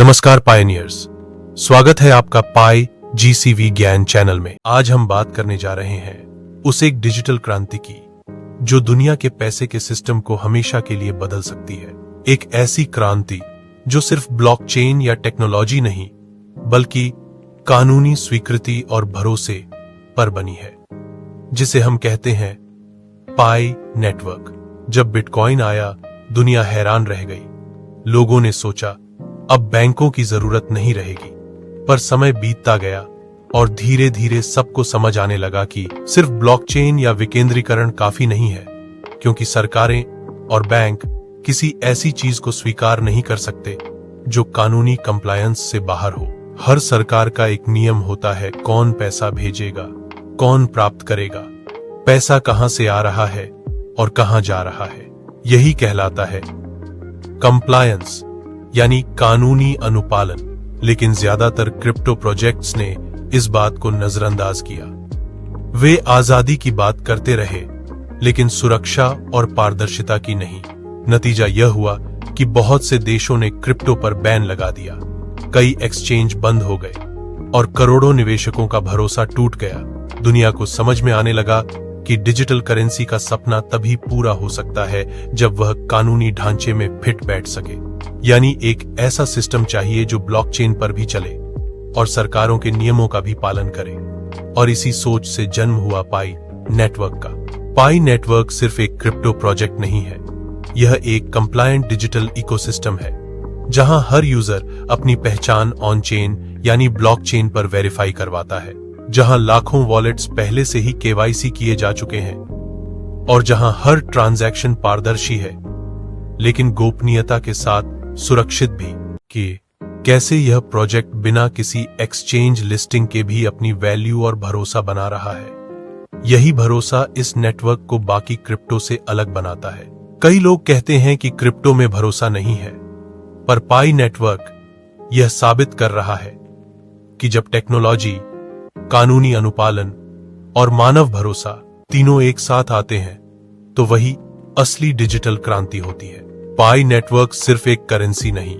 नमस्कार पायनियर्स, स्वागत है आपका पाई जीसीवी ज्ञान चैनल में। आज हम बात करने जा रहे हैं उस एक डिजिटल क्रांति की जो दुनिया के पैसे के सिस्टम को हमेशा के लिए बदल सकती है। एक ऐसी क्रांति जो सिर्फ ब्लॉकचेन या टेक्नोलॉजी नहीं बल्कि कानूनी स्वीकृति और भरोसे पर बनी है, जिसे हम कहते हैं पाई नेटवर्क। जब बिटकॉइन आया, दुनिया हैरान रह गई। लोगों ने सोचा अब बैंकों की जरूरत नहीं रहेगी, पर समय बीतता गया और धीरे धीरे सबको समझ आने लगा कि सिर्फ ब्लॉकचेन या विकेंद्रीकरण काफी नहीं है, क्योंकि सरकारें और बैंक किसी ऐसी चीज को स्वीकार नहीं कर सकते जो कानूनी कंप्लायंस से बाहर हो। हर सरकार का एक नियम होता है, कौन पैसा भेजेगा, कौन प्राप्त करेगा, पैसा कहां से आ रहा है और कहां जा रहा है। यही कहलाता है कंप्लायंस, यानी कानूनी अनुपालन। लेकिन ज्यादातर क्रिप्टो प्रोजेक्ट्स ने इस बात को नजरअंदाज किया। वे आजादी की बात करते रहे, लेकिन सुरक्षा और पारदर्शिता की नहीं। नतीजा यह हुआ कि बहुत से देशों ने क्रिप्टो पर बैन लगा दिया, कई एक्सचेंज बंद हो गए और करोड़ों निवेशकों का भरोसा टूट गया। दुनिया को समझ में आने लगा कि डिजिटल करेंसी का सपना तभी पूरा हो सकता है जब वह कानूनी ढांचे में फिट बैठ सके। यानी एक ऐसा सिस्टम चाहिए जो ब्लॉकचेन पर भी चले और सरकारों के नियमों का भी पालन करे। और इसी सोच से जन्म हुआ पाई नेटवर्क का। पाई नेटवर्क सिर्फ एक क्रिप्टो प्रोजेक्ट नहीं है, यह एक कंप्लायंट डिजिटल इकोसिस्टम है, जहां हर यूजर अपनी पहचान ऑन चेन यानी ब्लॉकचेन पर वेरीफाई करवाता है, जहां लाखों वॉलेट्स पहले से ही केवाईसी किए जा चुके हैं और जहां हर ट्रांजैक्शन पारदर्शी है लेकिन गोपनीयता के साथ सुरक्षित भी। कि कैसे यह प्रोजेक्ट बिना किसी एक्सचेंज लिस्टिंग के भी अपनी वैल्यू और भरोसा बना रहा है। यही भरोसा इस नेटवर्क को बाकी क्रिप्टो से अलग बनाता है। कई लोग कहते हैं कि क्रिप्टो में भरोसा नहीं है, पर पाई नेटवर्क यह साबित कर रहा है कि जब टेक्नोलॉजी, कानूनी अनुपालन और मानव भरोसा तीनों एक साथ आते हैं तो वही असली डिजिटल क्रांति होती है। पाई नेटवर्क सिर्फ एक करेंसी नहीं,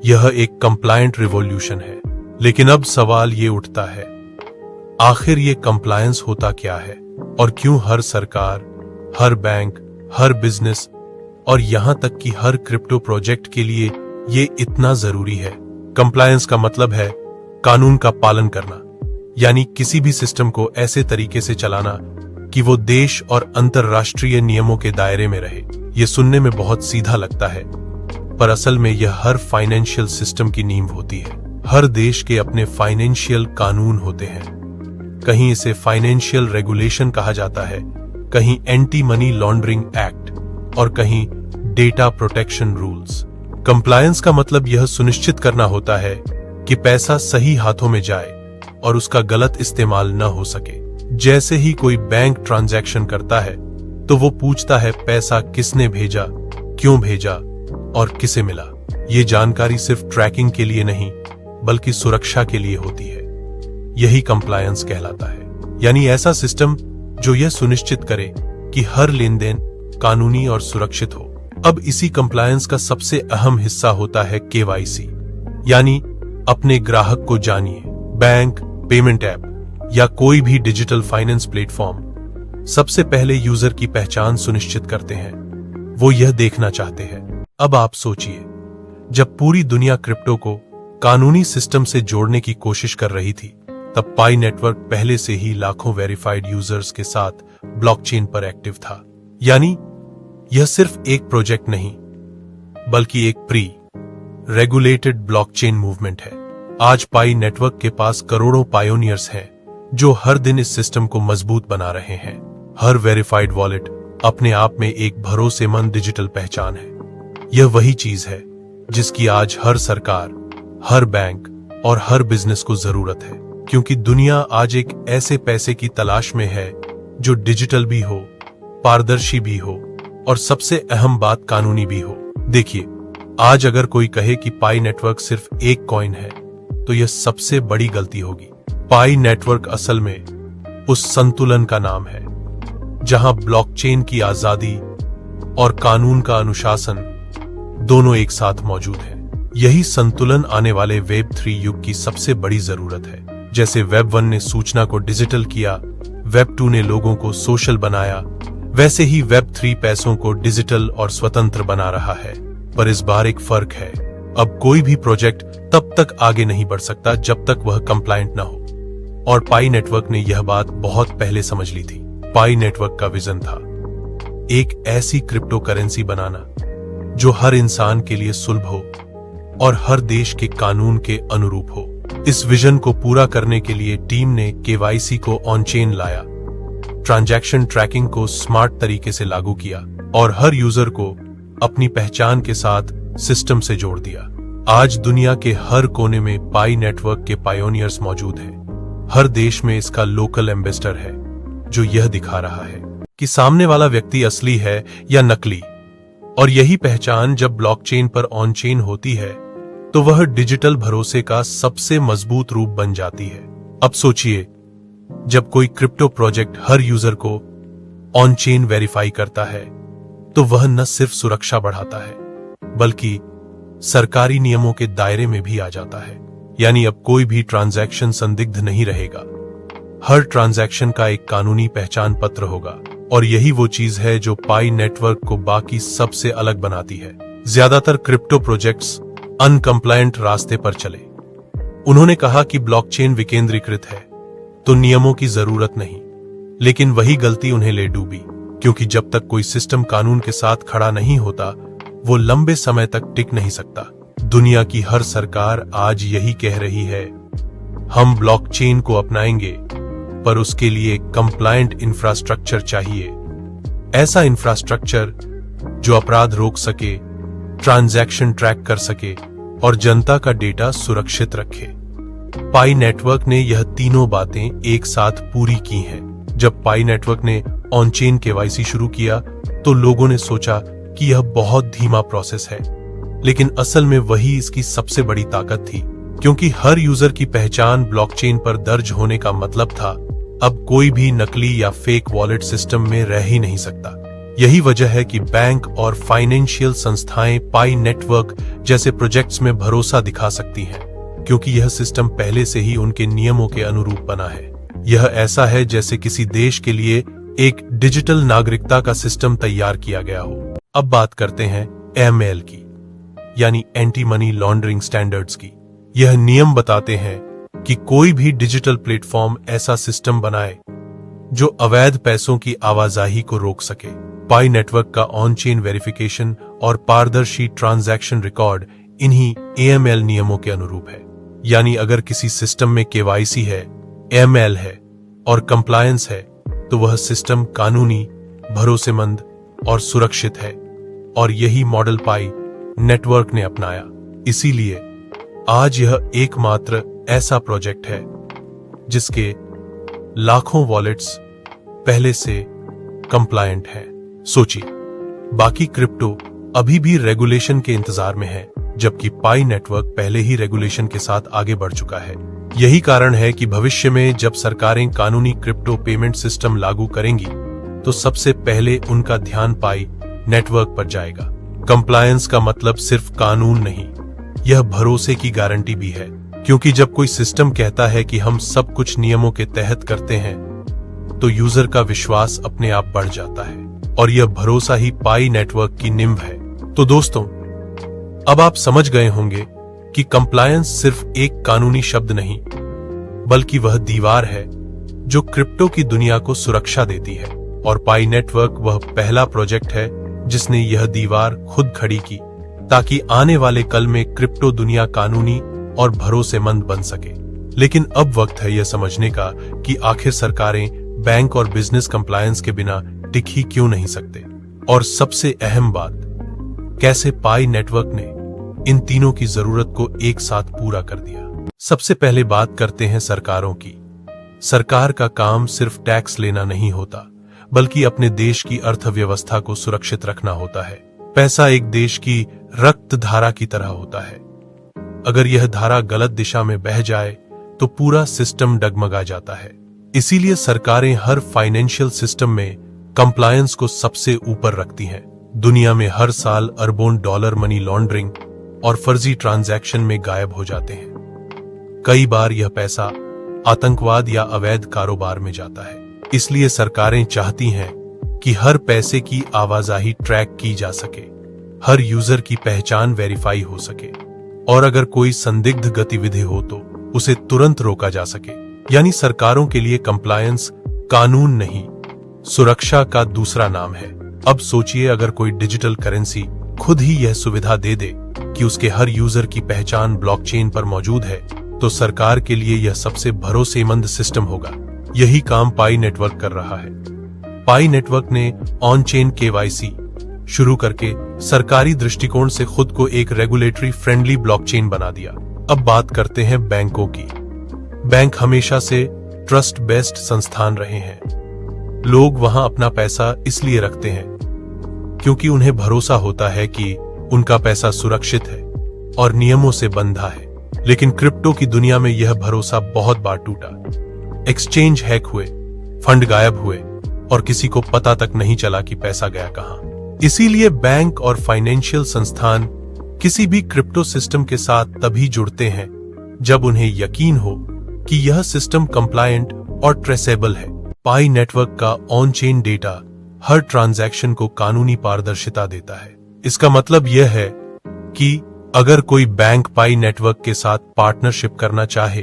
यह एक कंप्लायंट रिवॉल्यूशन है। लेकिन अब सवाल ये उठता है, आखिर ये कंप्लायंस होता क्या है और क्यों हर सरकार, हर बैंक, हर बिजनेस और यहां तक कि हर क्रिप्टो प्रोजेक्ट के लिए ये इतना जरूरी है। कंप्लायंस का मतलब है कानून का पालन करना, यानी किसी भी सिस्टम को ऐसे तरीके से चलाना कि वो देश और अंतरराष्ट्रीय नियमों के दायरे में रहे। ये सुनने में बहुत सीधा लगता है, पर असल में यह हर फाइनेंशियल सिस्टम की नींव होती है। हर देश के अपने फाइनेंशियल कानून होते हैं। कहीं इसे फाइनेंशियल रेगुलेशन कहा जाता है, कहीं एंटी मनी लॉन्ड्रिंग एक्ट और कहीं डेटा प्रोटेक्शन रूल्स। कंप्लायंस का मतलब यह सुनिश्चित करना होता है कि पैसा सही हाथों में जाए और उसका गलत इस्तेमाल न हो सके। जैसे ही कोई बैंक ट्रांजैक्शन करता है तो वो पूछता है पैसा किसने भेजा, क्यों भेजा और किसे मिला। ये जानकारी सिर्फ ट्रैकिंग के लिए नहीं बल्कि सुरक्षा के लिए होती है। यही कंप्लायंस कहलाता है, यानी ऐसा सिस्टम जो यह सुनिश्चित करे कि हर लेन देन कानूनी और सुरक्षित हो। अब इसी कंप्लायंस का सबसे अहम हिस्सा होता है केवाईसी, यानी अपने ग्राहक को जानिए। बैंक, पेमेंट ऐप या कोई भी डिजिटल फाइनेंस प्लेटफॉर्म सबसे पहले यूजर की पहचान सुनिश्चित करते हैं। वो यह देखना चाहते हैं। अब आप सोचिए, जब पूरी दुनिया क्रिप्टो को कानूनी सिस्टम से जोड़ने की कोशिश कर रही थी, तब पाई नेटवर्क पहले से ही लाखों वेरीफाइड यूजर्स के साथ ब्लॉकचेन पर एक्टिव था। यानी यह सिर्फ एक प्रोजेक्ट नहीं बल्कि एक प्री रेगुलेटेड ब्लॉकचेन मूवमेंट है। आज पाई नेटवर्क के पास करोड़ों पायोनियर्स हैं जो हर दिन इस सिस्टम को मजबूत बना रहे हैं। हर वेरीफाइड वॉलेट अपने आप में एक भरोसेमंद डिजिटल पहचान है। यह वही चीज है जिसकी आज हर सरकार, हर बैंक और हर बिजनेस को जरूरत है, क्योंकि दुनिया आज एक ऐसे पैसे की तलाश में है जो डिजिटल भी हो, पारदर्शी भी हो और सबसे अहम बात कानूनी भी हो। देखिए, आज अगर कोई कहे कि पाई नेटवर्क सिर्फ एक कॉइन है तो यह सबसे बड़ी गलती होगी। पाई नेटवर्क असल में उस संतुलन का नाम है जहां ब्लॉकचेन की आजादी और कानून का अनुशासन दोनों एक साथ मौजूद हैं। यही संतुलन आने वाले वेब 3 युग की सबसे बड़ी जरूरत है। जैसे वेब 1 ने सूचना को डिजिटल किया, वेब 2 ने लोगों को सोशल बनाया, वैसे ही वेब 3 पैसों को डिजिटल और स्वतंत्र बना रहा है। पर इस बार एक फर्क है, अब कोई भी प्रोजेक्ट तब तक आगे नहीं बढ़ सकता जब तक वह कंप्लायंट ना हो। और पाई नेटवर्क ने यह बात बहुत पहले समझ ली थी। पाई नेटवर्क का विजन था एक ऐसी क्रिप्टो करेंसी बनाना जो हर इंसान के लिए सुलभ हो और हर देश के कानून के अनुरूप हो। इस विजन को पूरा करने के लिए टीम ने केवाईसी को ऑन चेन लाया, ट्रांजैक्शन ट्रैकिंग को स्मार्ट तरीके से लागू किया और हर यूजर को अपनी पहचान के साथ सिस्टम से जोड़ दिया। आज दुनिया के हर कोने में पाई नेटवर्क के पायोनियर्स मौजूद हैं। हर देश में इसका लोकल एम्बेसडर है जो यह दिखा रहा है कि सामने वाला व्यक्ति असली है या नकली। और यही पहचान जब ब्लॉकचेन पर ऑन चेन होती है तो वह डिजिटल भरोसे का सबसे मजबूत रूप बन जाती है। अब सोचिए, जब कोई क्रिप्टो प्रोजेक्ट हर यूजर को ऑन चेन वेरीफाई करता है तो वह न सिर्फ सुरक्षा बढ़ाता है बल्कि सरकारी नियमों के दायरे में भी आ जाता है। यानी अब कोई भी ट्रांजैक्शन संदिग्ध नहीं रहेगा। हर ट्रांजैक्शन का एक कानूनी पहचान पत्र होगा और यही वो चीज है जो पाई नेटवर्क को बाकी सबसे अलग बनाती है। ज्यादातर क्रिप्टो प्रोजेक्ट्स अनकंप्लायंट रास्ते पर चले। उन्होंने कहा कि ब्लॉकचेन विकेंद्रीकृत है तो नियमों की जरूरत नहीं, लेकिन वही गलती उन्हें ले डूबी, क्योंकि जब तक कोई सिस्टम कानून के साथ खड़ा नहीं होता वो लंबे समय तक टिक नहीं सकता। दुनिया की हर सरकार आज यही कह रही है, हम ब्लॉकचेन को अपनाएंगे पर उसके लिए कंप्लायंट इंफ्रास्ट्रक्चर चाहिए। ऐसा इंफ्रास्ट्रक्चर जो अपराध रोक सके, ट्रांजैक्शन ट्रैक कर सके और जनता का डेटा सुरक्षित रखे। पाई नेटवर्क ने यह तीनों बातें एक साथ पूरी की हैं। जब पाई नेटवर्क ने ऑन चेन केवाईसी शुरू किया तो लोगों ने सोचा कि यह बहुत धीमा प्रोसेस है, लेकिन असल में वही इसकी सबसे बड़ी ताकत थी, क्योंकि हर यूजर की पहचान ब्लॉकचेन पर दर्ज होने का मतलब था अब कोई भी नकली या फेक वॉलेट सिस्टम में रह ही नहीं सकता। यही वजह है कि बैंक और फाइनेंशियल संस्थाएं पाई नेटवर्क जैसे प्रोजेक्ट्स में भरोसा दिखा सकती हैं, क्योंकि यह सिस्टम पहले से ही उनके नियमों के अनुरूप बना है। यह ऐसा है जैसे किसी देश के लिए एक डिजिटल नागरिकता का सिस्टम तैयार किया गया हो। अब बात करते हैं AML की, यानी एंटी मनी लॉन्ड्रिंग स्टैंडर्ड्स की। यह नियम बताते हैं कि कोई भी डिजिटल प्लेटफॉर्म ऐसा सिस्टम बनाए जो अवैध पैसों की आवाजाही को रोक सके। पाई नेटवर्क का ऑन चेन वेरिफिकेशन और पारदर्शी ट्रांजैक्शन रिकॉर्ड इन्हीं AML नियमों के अनुरूप है। यानी अगर किसी सिस्टम में KYC है, AML है और कंप्लायंस है तो वह सिस्टम कानूनी, भरोसेमंद और सुरक्षित है। और यही मॉडल पाई नेटवर्क ने अपनाया। इसीलिए आज यह एकमात्र ऐसा प्रोजेक्ट है जिसके लाखों वॉलेट्स पहले से कंप्लायंट हैं। सोचिए, बाकी क्रिप्टो अभी भी रेगुलेशन के इंतजार में है, जबकि पाई नेटवर्क पहले ही रेगुलेशन के साथ आगे बढ़ चुका है। यही कारण है कि भविष्य में जब सरकारें कानूनी क्रिप्टो पेमेंट सिस्टम लागू करेंगी तो सबसे पहले उनका ध्यान पाई नेटवर्क पर जाएगा। कंप्लायंस का मतलब सिर्फ कानून नहीं, यह भरोसे की गारंटी भी है, क्योंकि जब कोई सिस्टम कहता है कि हम सब कुछ नियमों के तहत करते हैं तो यूजर का विश्वास अपने आप बढ़ जाता है। और यह भरोसा ही पाई नेटवर्क की नींव है। तो दोस्तों, अब आप समझ गए होंगे कि कंप्लायंस सिर्फ एक कानूनी शब्द नहीं, बल्कि वह दीवार है जो क्रिप्टो की दुनिया को सुरक्षा देती है। और पाई नेटवर्क वह पहला प्रोजेक्ट है जिसने यह दीवार खुद खड़ी की, ताकि आने वाले कल में क्रिप्टो दुनिया कानूनी और भरोसेमंद बन सके। लेकिन अब वक्त है यह समझने का कि आखिर सरकारें, बैंक और बिजनेस कंप्लायंस के बिना टिक ही क्यों नहीं सकते। और सबसे अहम बात, कैसे पाई नेटवर्क ने इन तीनों की जरूरत को एक साथ पूरा कर दिया। सबसे पहले बात करते हैं सरकारों की। सरकार का काम सिर्फ टैक्स लेना नहीं होता, बल्कि अपने देश की अर्थव्यवस्था को सुरक्षित रखना होता है। पैसा एक देश की रक्त धारा की तरह होता है। अगर यह धारा गलत दिशा में बह जाए तो पूरा सिस्टम डगमगा जाता है। इसीलिए सरकारें हर फाइनेंशियल सिस्टम में कंप्लायंस को सबसे ऊपर रखती हैं। दुनिया में हर साल अरबों डॉलर मनी लॉन्ड्रिंग और फर्जी ट्रांजैक्शन में गायब हो जाते हैं। कई बार यह पैसा आतंकवाद या अवैध कारोबार में जाता है। इसलिए सरकारें चाहती हैं कि हर पैसे की आवाजाही ट्रैक की जा सके, हर यूजर की पहचान वेरीफाई हो सके और अगर कोई संदिग्ध गतिविधि हो तो उसे तुरंत रोका जा सके। यानी सरकारों के लिए कंप्लायंस कानून नहीं, सुरक्षा का दूसरा नाम है। अब सोचिए, अगर कोई डिजिटल करेंसी खुद ही यह सुविधा दे दे कि उसके हर यूजर की पहचान ब्लॉकचेन पर मौजूद है, तो सरकार के लिए यह सबसे भरोसेमंद सिस्टम होगा। यही काम पाई नेटवर्क कर रहा है। पाई नेटवर्क ने ऑन चेन केवाईसी शुरू करके सरकारी दृष्टिकोण से खुद को एक रेगुलेटरी फ्रेंडली ब्लॉकचेन बना दिया। अब बात करते हैं बैंकों की। बैंक हमेशा से ट्रस्ट बेस्ड संस्थान रहे हैं। लोग वहां अपना पैसा इसलिए रखते हैं क्योंकि उन्हें भरोसा होता है कि उनका पैसा सुरक्षित है और नियमों से बंधा है। लेकिन क्रिप्टो की दुनिया में यह भरोसा बहुत बार टूटा। एक्सचेंज हैक हुए, फंड गायब हुए और किसी को पता तक नहीं चला कि पैसा गया कहां। इसीलिए बैंक और फाइनेंशियल संस्थान किसी भी क्रिप्टो सिस्टम के साथ तभी जुड़ते हैं जब उन्हें यकीन हो कि यह सिस्टम कंप्लायंट और ट्रेसेबल है। पाई नेटवर्क का on chain data her transaction को कानूनी पारदर्शिता देता है। इसका मतलब यह है कि अगर कोई बैंक पाई नेटवर्क के साथ पार्टनरशिप करना चाहे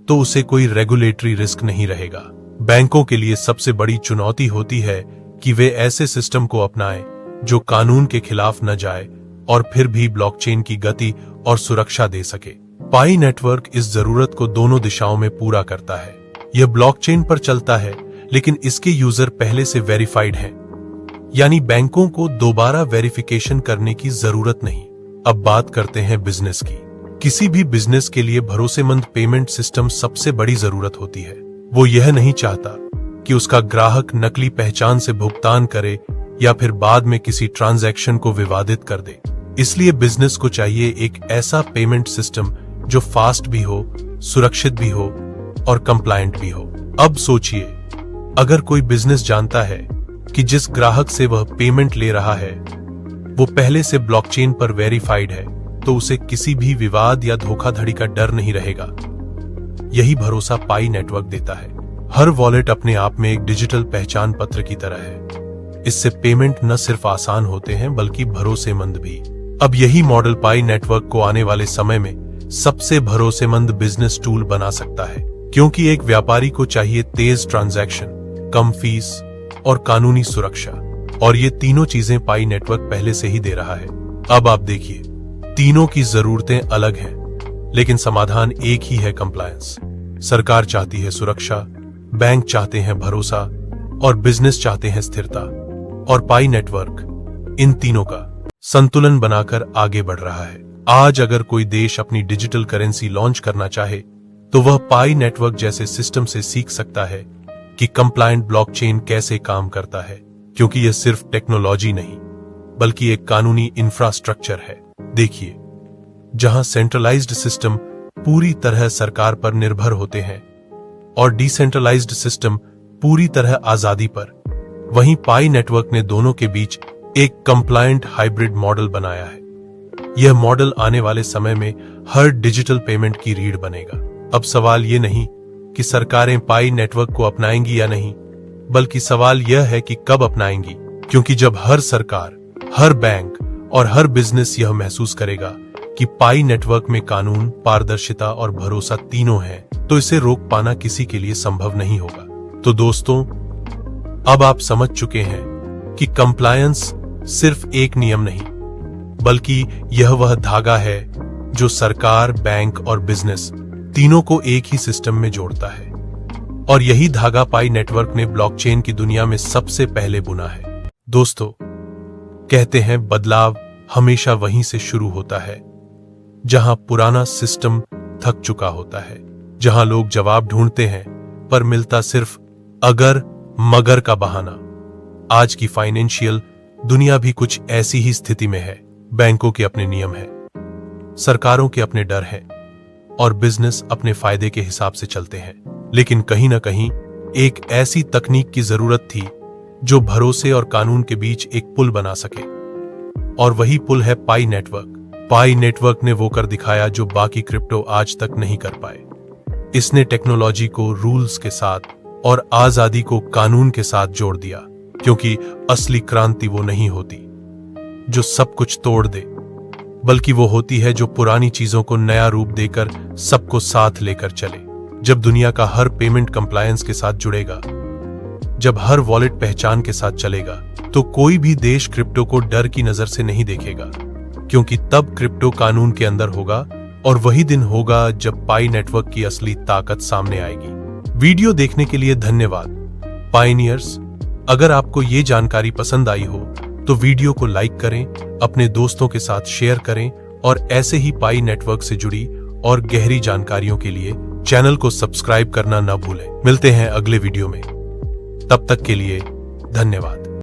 तो उसे कोई रेगुलेटरी रिस्क नहीं रहेगा। बैंकों के लिए सबसे बड़ी चुनौती होती है कि वे ऐसे सिस्टम को अपनाएं जो कानून के खिलाफ न जाए और फिर भी ब्लॉकचेन की गति और सुरक्षा दे सके। पाई नेटवर्क इस जरूरत को दोनों दिशाओं में पूरा करता है। यह ब्लॉकचेन पर चलता है लेकिन इसके यूजर पहले से वेरीफाइड हैं, यानी बैंकों को दोबारा वेरिफिकेशन करने की जरूरत नहीं। अब बात करते हैं बिजनेस की। किसी भी बिजनेस के लिए भरोसेमंद पेमेंट सिस्टम सबसे बड़ी जरूरत होती है। वो यह नहीं चाहता कि उसका ग्राहक नकली पहचान से भुगतान करे या फिर बाद में किसी ट्रांजैक्शन को विवादित कर दे। इसलिए बिजनेस को चाहिए एक ऐसा पेमेंट सिस्टम जो फास्ट भी हो, सुरक्षित भी हो और कंप्लायंट भी हो। अब सोचिए, अगर कोई बिजनेस जानता है कि जिस ग्राहक से वह पेमेंट ले रहा है वो पहले से ब्लॉकचेन पर वेरीफाइड है, तो उसे किसी भी विवाद या धोखाधड़ी का डर नहीं रहेगा। यही भरोसा पाई नेटवर्क देता है। हर वॉलेट अपने आप में एक डिजिटल पहचान पत्र की तरह है। इससे पेमेंट न सिर्फ आसान होते हैं बल्कि भरोसेमंद भी। अब यही मॉडल पाई नेटवर्क को आने वाले समय में सबसे भरोसेमंद बिजनेस टूल बना सकता है, क्योंकि एक व्यापारी को चाहिए तेज ट्रांजैक्शन, कम फीस और कानूनी सुरक्षा, और ये तीनों चीजें पाई नेटवर्क पहले से ही दे रहा है। अब आप देखिए, तीनों की जरूरतें अलग हैं, लेकिन समाधान एक ही है, कंप्लायंस। सरकार चाहती है सुरक्षा, बैंक चाहते हैं भरोसा और बिजनेस चाहते हैं स्थिरता, और पाई नेटवर्क इन तीनों का संतुलन बनाकर आगे बढ़ रहा है। आज अगर कोई देश अपनी डिजिटल करेंसी लॉन्च करना चाहे तो वह पाई नेटवर्क जैसे सिस्टम से सीख सकता है कि कंप्लायंट ब्लॉकचेन कैसे काम करता है, क्योंकि यह सिर्फ टेक्नोलॉजी नहीं बल्कि एक कानूनी इंफ्रास्ट्रक्चर है। देखिए, जहां सेंट्रलाइज्ड सिस्टम पूरी तरह सरकार पर निर्भर होते हैं और डिसेंट्रलाइज्ड सिस्टम पूरी तरह आजादी पर, वहीं पाई नेटवर्क ने दोनों के बीच एक कंप्लायंट हाइब्रिड मॉडल बनाया है। यह मॉडल आने वाले समय में हर डिजिटल पेमेंट की रीढ़ बनेगा। अब सवाल ये नहीं कि सरकारें पाई नेटवर्क को अपनाएंगी या नहीं, बल्कि सवाल यह है कि कब अपनाएंगी, क्योंकि जब हर सरकार, हर बैंक और हर बिजनेस यह महसूस करेगा कि पाई नेटवर्क में कानून, पारदर्शिता और भरोसा तीनों हैं, तो इसे रोक पाना किसी के लिए संभव नहीं होगा। तो दोस्तों, अब आप समझ चुके हैं कि कंप्लायंस सिर्फ एक नियम नहीं, बल्कि यह वह धागा है जो सरकार, बैंक और बिजनेस तीनों को एक ही सिस्टम में जोड़ता है। और यही धागा पाई नेटवर्क ने ब्लॉकचेन की दुनिया में सबसे पहले बुना है। दोस्तों, कहते हैं बदलाव हमेशा वहीं से शुरू होता है जहां पुराना सिस्टम थक चुका होता है, जहां लोग जवाब ढूंढते हैं पर मिलता सिर्फ अगर मगर का बहाना। आज की फाइनेंशियल दुनिया भी कुछ ऐसी ही स्थिति में है। बैंकों के अपने नियम हैं, सरकारों के अपने डर हैं और बिजनेस अपने फायदे के हिसाब से चलते हैं। लेकिन कहीं ना कहीं एक ऐसी तकनीक की जरूरत थी जो भरोसे और कानून के बीच एक पुल बना सके, और वही पुल है पाई नेटवर्क। पाई नेटवर्क ने वो कर दिखाया जो बाकी क्रिप्टो आज तक नहीं कर पाए। इसने टेक्नोलॉजी को रूल्स के साथ और आजादी को कानून के साथ जोड़ दिया, क्योंकि असली क्रांति वो नहीं होती जो सब कुछ तोड़ दे, बल्कि वो होती है जो पुरानी चीजों को नया रूप देकर सबको साथ लेकर चले। जब दुनिया का हर पेमेंट कंप्लायंस के साथ जुड़ेगा, जब हर वॉलेट पहचान के साथ चलेगा, तो कोई भी देश क्रिप्टो को डर की नजर से नहीं देखेगा, क्योंकि तब क्रिप्टो कानून के अंदर होगा। और वही दिन होगा जब पाई नेटवर्क की असली ताकत सामने आएगी। वीडियो देखने के लिए धन्यवाद पायनियर्स। अगर आपको ये जानकारी पसंद आई हो तो वीडियो को लाइक करें, अपने दोस्तों के साथ शेयर करें और ऐसे ही पाई नेटवर्क से जुड़ी और गहरी जानकारियों के लिए चैनल को सब्सक्राइब करना न भूलें। मिलते हैं अगले वीडियो में, तब तक के लिए धन्यवाद।